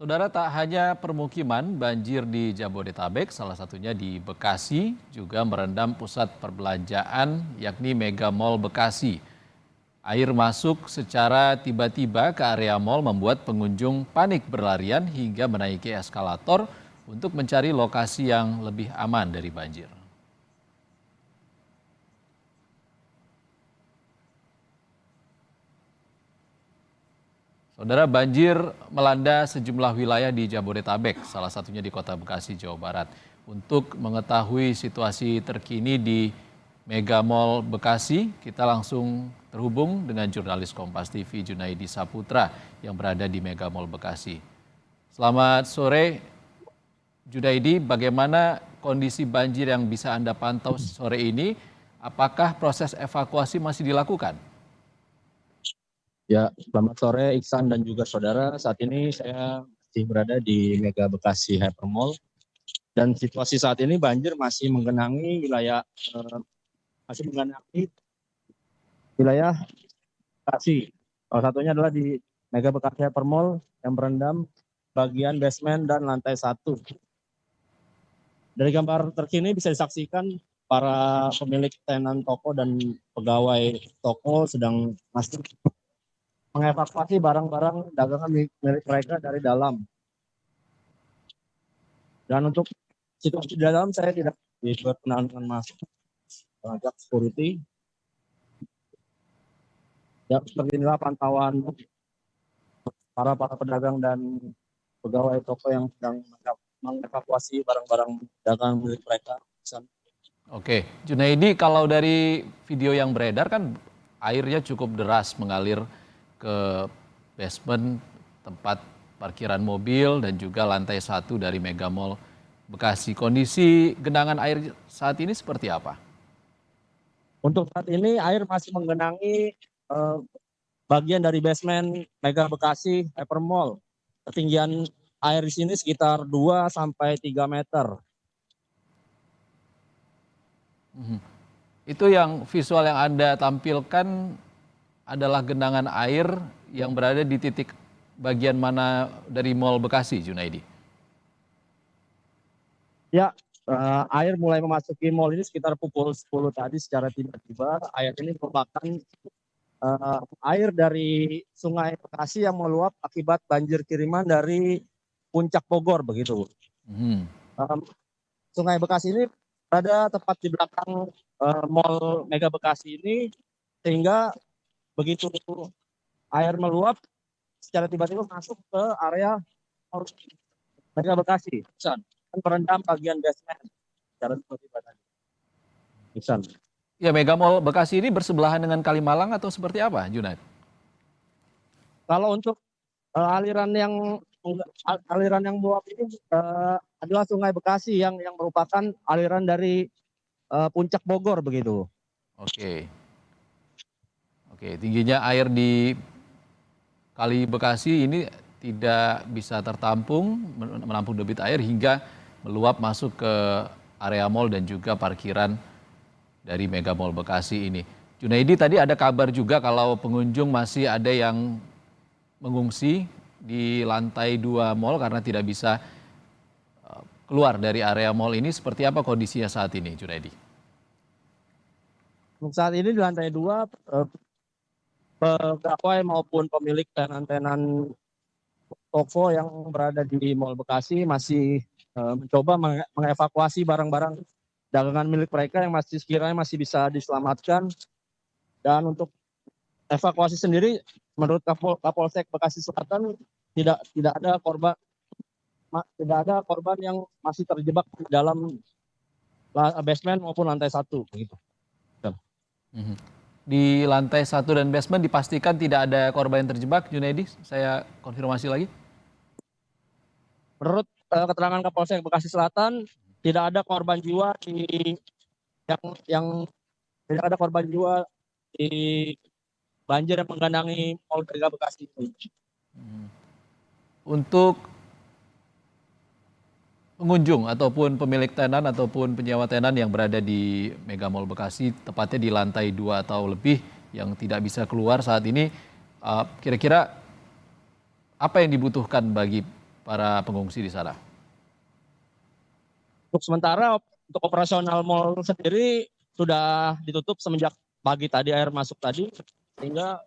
Saudara, tak hanya permukiman, banjir di Jabodetabek, salah satunya di Bekasi, juga merendam pusat perbelanjaan yakni Mega Mall Bekasi. Air masuk secara tiba-tiba ke area mal membuat pengunjung panik berlarian hingga menaiki eskalator untuk mencari lokasi yang lebih aman dari banjir. Saudara, banjir melanda sejumlah wilayah di Jabodetabek, salah satunya di Kota Bekasi, Jawa Barat. Untuk mengetahui situasi terkini di Mega Mall Bekasi, kita langsung terhubung dengan jurnalis Kompas TV Junaidi Saputra yang berada di Mega Mall Bekasi. Selamat sore, Junaidi. Bagaimana kondisi banjir yang bisa Anda pantau sore ini? Apakah proses evakuasi masih dilakukan? Ya, selamat sore Iksan dan juga saudara. Saat ini saya masih berada di Mega Bekasi Hypermall dan situasi saat ini banjir masih menggenangi wilayah Bekasi. Salah satunya adalah di Mega Bekasi Hypermall yang berendam bagian basement dan lantai 1. Dari gambar terkini bisa disaksikan para pemilik tenan toko dan pegawai toko sedang masuk mengevakuasi barang-barang dagangan milik mereka dari dalam. Dan untuk situasi di dalam saya tidak diperkenankan masuk pengajak security. Ya, seperti inilah pantauan para pedagang dan pegawai toko yang sedang mengevakuasi barang-barang dagangan milik mereka. Oke, Junaidi, kalau dari video yang beredar kan airnya cukup deras mengalir ke basement tempat parkiran mobil dan juga lantai 1 dari Mega Mall Bekasi. Kondisi genangan air saat ini seperti apa? Untuk saat ini air masih menggenangi bagian dari basement Mega Bekasi Hypermall. Ketinggian air di sini sekitar 2 sampai 3 meter. Itu yang visual yang Anda tampilkan adalah genangan air yang berada di titik bagian mana dari Mall Bekasi, Junaidi? Ya, air mulai memasuki mall ini sekitar pukul 10 tadi secara tiba-tiba. Air ini merupakan air dari Sungai Bekasi yang meluap akibat banjir kiriman dari Puncak Bogor begitu. Sungai Bekasi ini berada tepat di belakang Mall Mega Bekasi ini, sehingga begitu air meluap secara tiba-tiba masuk ke area Mall Mega Bekasi dan merendam bagian basement secara tiba-tiba tadi. Iksan. Ya, Mega Mall Bekasi ini bersebelahan dengan Kalimalang atau seperti apa, Junaid? Kalau untuk aliran yang meluap ini adalah Sungai Bekasi yang merupakan aliran dari Puncak Bogor begitu. Oke, tingginya air di Kali Bekasi ini tidak bisa tertampung, menampung debit air hingga meluap masuk ke area mal dan juga parkiran dari Mega Mall Bekasi ini. Junaidi, tadi ada kabar juga kalau pengunjung masih ada yang mengungsi di lantai 2 mal karena tidak bisa keluar dari area mal ini. Seperti apa kondisinya saat ini, Junaidi? Untuk saat ini di lantai 2 pegawai maupun pemilik tenan-tenan toko yang berada di Mall Bekasi masih mencoba mengevakuasi barang-barang dagangan milik mereka yang sekiranya masih bisa diselamatkan. Dan untuk evakuasi sendiri, menurut Kapolsek Bekasi Selatan tidak ada korban yang masih terjebak di dalam basement maupun lantai 1 begitu. Di lantai 1 dan basement dipastikan tidak ada korban yang terjebak, Junaidi. Saya konfirmasi lagi. Menurut keterangan Kapolsek Bekasi Selatan, tidak ada korban jiwa yang tidak ada korban jiwa di banjir yang menggenangi Mall Mega Bekasi. Untuk pengunjung ataupun pemilik tenan ataupun penyewa tenan yang berada di Mega Mall Bekasi, tepatnya di lantai 2 atau lebih yang tidak bisa keluar saat ini, kira-kira apa yang dibutuhkan bagi para pengungsi di sana? Untuk sementara untuk operasional mal sendiri sudah ditutup semenjak pagi tadi air masuk tadi, sehingga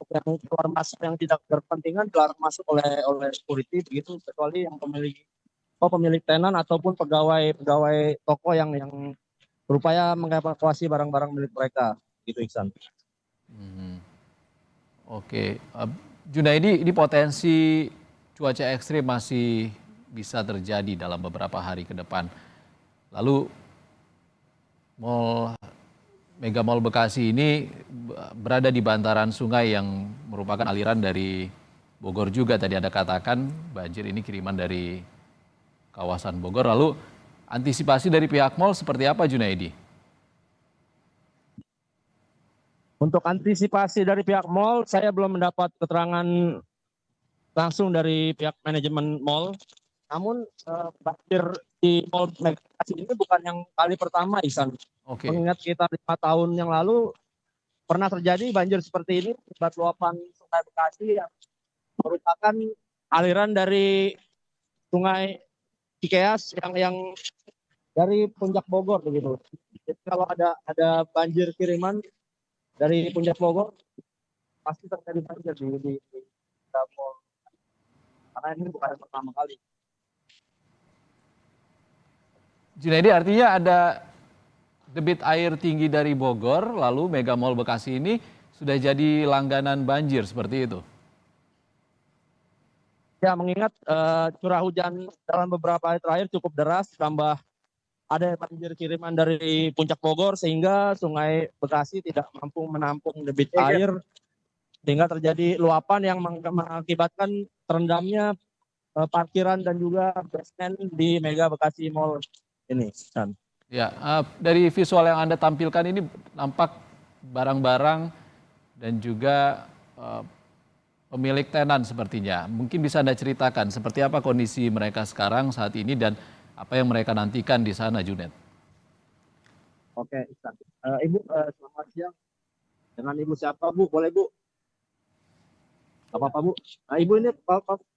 yang keluar masuk yang tidak berkepentingan keluar masuk oleh security begitu, kecuali yang pemilik tenan ataupun pegawai toko yang berupaya mengevakuasi barang-barang milik mereka gitu, Iksan. Oke, Junaidi, ini potensi cuaca ekstrim masih bisa terjadi dalam beberapa hari ke depan. Lalu Mega Mall Bekasi ini berada di bantaran sungai yang merupakan aliran dari Bogor juga, tadi Anda katakan banjir ini kiriman dari kawasan Bogor. Lalu antisipasi dari pihak mall seperti apa, Junaidi? Untuk antisipasi dari pihak mall, saya belum mendapat keterangan langsung dari pihak manajemen mall. Namun banjir di Mall Bekasi ini bukan yang kali pertama, Ihsan. Oke. Mengingat kita 5 tahun yang lalu pernah terjadi banjir seperti ini akibat luapan Sungai Bekasi yang merupakan aliran dari Sungai Cikeas yang dari Puncak Bogor begitu. Jadi kalau ada banjir kiriman dari Puncak Bogor pasti terjadi banjir di mall. Karena ini bukan yang pertama kali. Junaidi, artinya ada debit air tinggi dari Bogor, lalu Mega Mall Bekasi ini sudah jadi langganan banjir seperti itu? Ya, mengingat curah hujan dalam beberapa hari terakhir cukup deras, tambah ada banjir kiriman dari Puncak Bogor sehingga Sungai Bekasi tidak mampu menampung debit air, sehingga terjadi luapan yang mengakibatkan terendamnya parkiran dan juga basement di Mega Bekasi Mall ini. Ya, dari visual yang Anda tampilkan ini nampak barang-barang dan juga pemilik tenan sepertinya. Mungkin bisa Anda ceritakan seperti apa kondisi mereka sekarang saat ini dan apa yang mereka nantikan di sana, Junet? Oke, Ibu, selamat siang. Dengan Ibu siapa, Bu? Boleh, Bu? Apa-apa, Bu? Nah, Ibu ini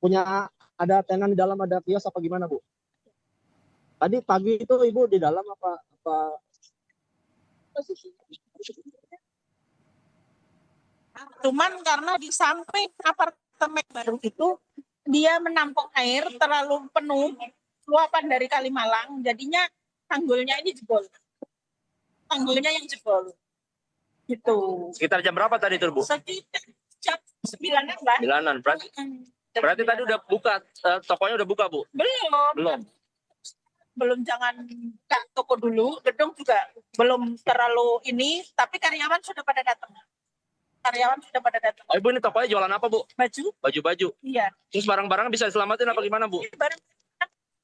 punya ada tenan di dalam, ada kios apa gimana, Bu? Tadi pagi itu Ibu di dalam apa Cuman karena di samping apartemen baru itu dia menampung air terlalu penuh, luapan dari Kalimalang, jadinya tanggulnya ini jebol. Tanggulnya yang jebol. Gitu. Sekitar jam berapa tadi itu, Bu? Sekitar jam 9-an lah. 9-an. Berarti tadi udah buka, tokonya udah buka, Bu? Belum, jangan buka toko dulu, gedung juga belum terlalu ini, tapi karyawan sudah pada datang. Oh, Ibu ini tokonya jualan apa, Bu? Baju-baju. Iya. Terus barang-barang bisa diselamatin apa gimana, Bu?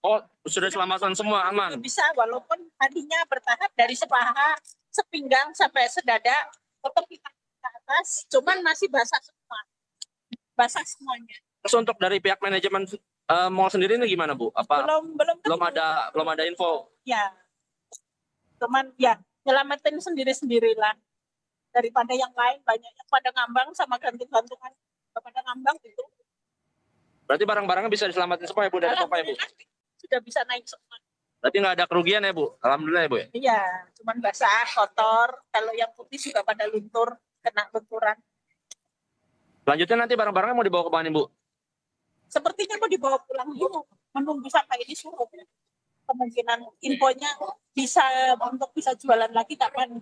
Oh, sudah diselamatkan semua, aman? Bisa, walaupun tadinya bertahap dari sepinggang sampai sedada, tetap kita ke atas, cuman masih basah semua. Basah semuanya. Terus untuk dari pihak manajemen mall sendiri ini gimana, Bu? Apa belum ada info? Ya. Cuman ya nyelamatin sendiri-sendirilah. Daripada yang lain banyak yang pada ngambang sama gantung-gantungan pada ngambang gitu. Berarti barang-barangnya bisa diselamatin semua ya, Bu, dari toko ya, Bu? Sudah bisa naik semua. Berarti nggak ada kerugian ya, Bu? Alhamdulillah ya, Bu? Iya, cuman basah, kotor. Kalau yang putih juga pada luntur, kena lunturan. Selanjutnya nanti barang-barangnya mau dibawa ke mana, Bu? Sepertinya mau dibawa pulang dulu, menunggu sampai ini surut. Kemungkinan infonya bisa jualan lagi kapan,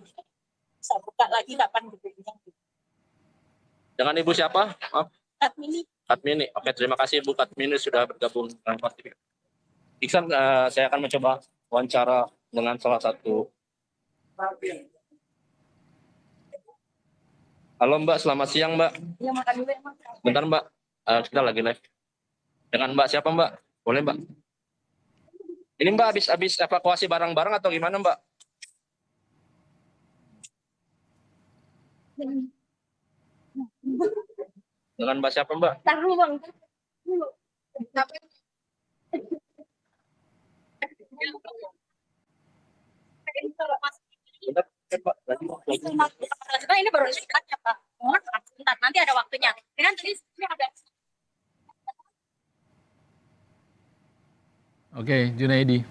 bisa buka lagi kapan gitu. Dengan Ibu siapa? Maaf. Katmini. Oke, terima kasih Bu Katmini sudah bergabung dengan Pak. Iksan, saya akan mencoba wawancara dengan salah satu. Halo Mbak, selamat siang Mbak. Ya, makan dulu ya, Mas. Bentar Mbak, kita lagi live. Dengan Mbak siapa Mbak? Boleh Mbak? Ini Mbak habis evakuasi barang-barang atau gimana Mbak? Dengan Mbak siapa Mbak? Taruh Bang. Ini baru ya Pak. Bentar, nanti ada waktunya. Ini tadi ada Oke, Junaidi.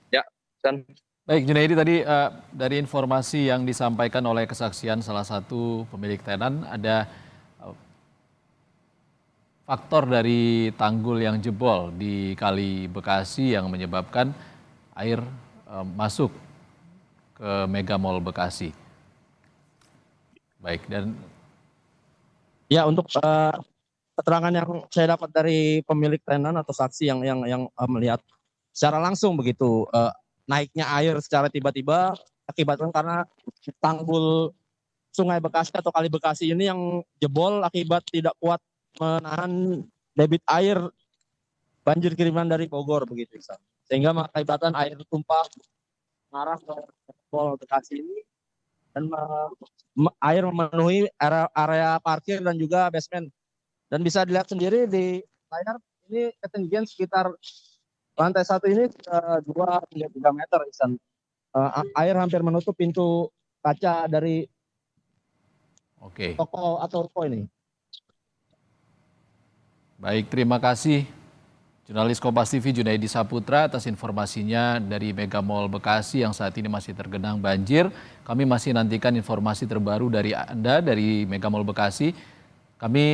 Ya, San. Baik, Junaidi, tadi dari informasi yang disampaikan oleh kesaksian salah satu pemilik tenan, ada faktor dari tanggul yang jebol di Kali Bekasi yang menyebabkan air masuk ke Mega Mall Bekasi. Baik, dan Ya, untuk keterangan yang saya dapat dari pemilik tenan atau saksi yang melihat secara langsung begitu naiknya air secara tiba-tiba akibatkan karena tanggul Sungai Bekasi atau Kali Bekasi ini yang jebol akibat tidak kuat menahan debit air banjir kiriman dari Bogor begitu, sehingga mengakibatkan air tumpah mengarah ke Mall Bekasi ini dan air memenuhi area parkir dan juga basement. Dan bisa dilihat sendiri di layar ini ketinggian sekitar lantai 1 ini 2 hingga 3 meter. Air hampir menutup pintu kaca dari toko atau ruko ini. Baik, terima kasih jurnalis Kompas TV Junaidi Saputra atas informasinya dari Mega Mall Bekasi yang saat ini masih tergenang banjir. Kami masih nantikan informasi terbaru dari Anda dari Mega Mall Bekasi. Kami